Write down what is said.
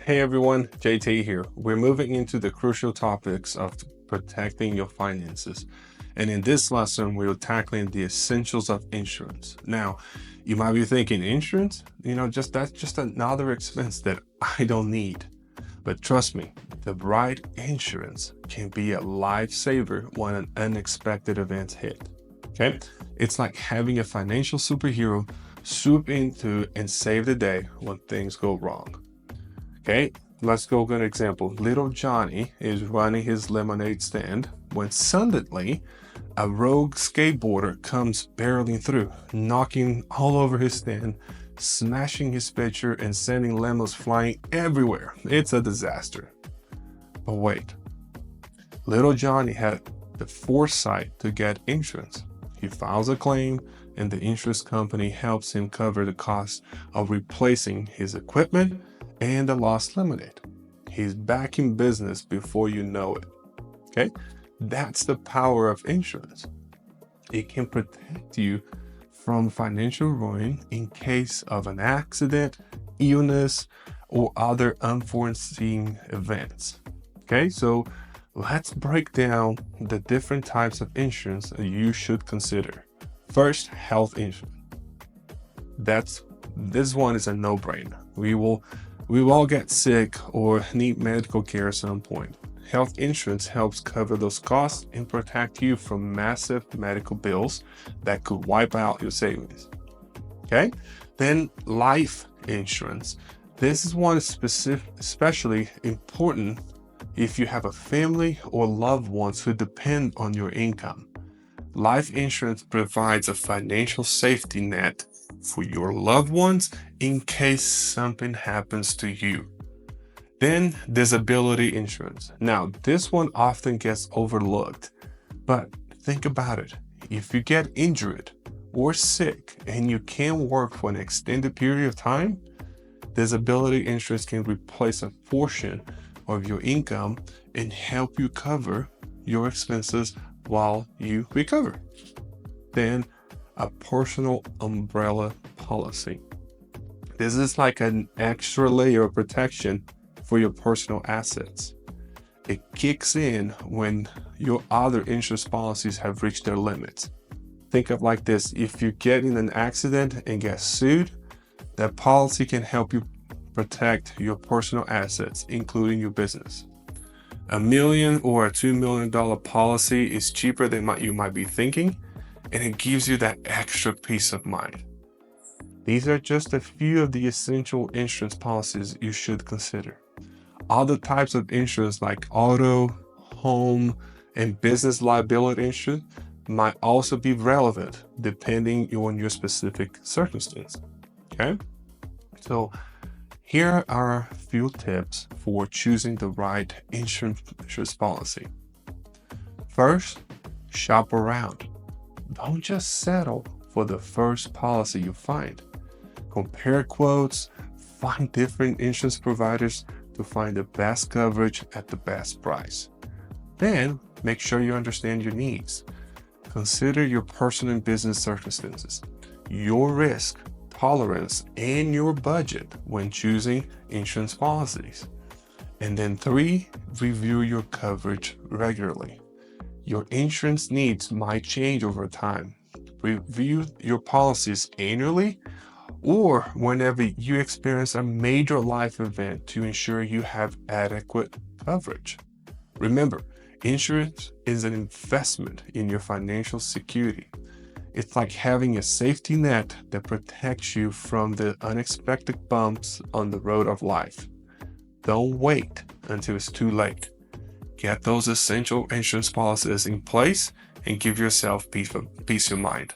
Hey everyone, JT here. We're moving into the crucial topics of protecting your finances. And in this lesson, we're tackling the essentials of insurance. Now, you might be thinking, insurance? That's just another expense that I don't need. But trust me, the right insurance can be a lifesaver when an unexpected event hit. Okay? It's like having a financial superhero swoop into and save the day when things go wrong. Okay, let's go with an example. Little Johnny is running his lemonade stand when suddenly a rogue skateboarder comes barreling through, knocking all over his stand, smashing his pitcher, and sending lemons flying everywhere. It's a disaster. But wait, little Johnny had the foresight to get insurance. He files a claim, and the insurance company helps him cover the cost of replacing his equipment and the lost lemonade. He's back in business before you know it. Okay? That's the power of insurance. It can protect you from financial ruin in case of an accident, illness, or other unforeseen events. Okay, so let's break down the different types of insurance that you should consider. First, health insurance. This one is a no-brainer. We will all get sick or need medical care at some point. Health insurance helps cover those costs and protect you from massive medical bills that could wipe out your savings. Okay? Then life insurance. This is one especially important if you have a family or loved ones who depend on your income. Life insurance provides a financial safety net for your loved ones in case something happens to you. Then disability insurance. Now, this one often gets overlooked, but think about it. If you get injured or sick and you can't work for an extended period of time, disability insurance can replace a portion of your income and help you cover your expenses while you recover. Then a personal umbrella policy. This is like an extra layer of protection for your personal assets. It kicks in when your other insurance policies have reached their limits. Think of like this: if you get in an accident and get sued, that policy can help you protect your personal assets, including your business. $1 million or a $2 million policy is cheaper than what you might be thinking, and it gives you that extra peace of mind. These are just a few of the essential insurance policies you should consider. Other types of insurance like auto, home, and business liability insurance might also be relevant depending on your specific circumstance. Okay? So here are a few tips for choosing the right insurance policy. First, shop around. Don't just settle for the first policy you find. Compare quotes, find different insurance providers to find the best coverage at the best price. Then, make sure you understand your needs. Consider your personal and business circumstances, your risk tolerance, and your budget when choosing insurance policies. And then 3, review your coverage regularly. Your insurance needs might change over time. Review your policies annually or whenever you experience a major life event to ensure you have adequate coverage. Remember, insurance is an investment in your financial security. It's like having a safety net that protects you from the unexpected bumps on the road of life. Don't wait until it's too late. Get those essential insurance policies in place and give yourself peace of mind.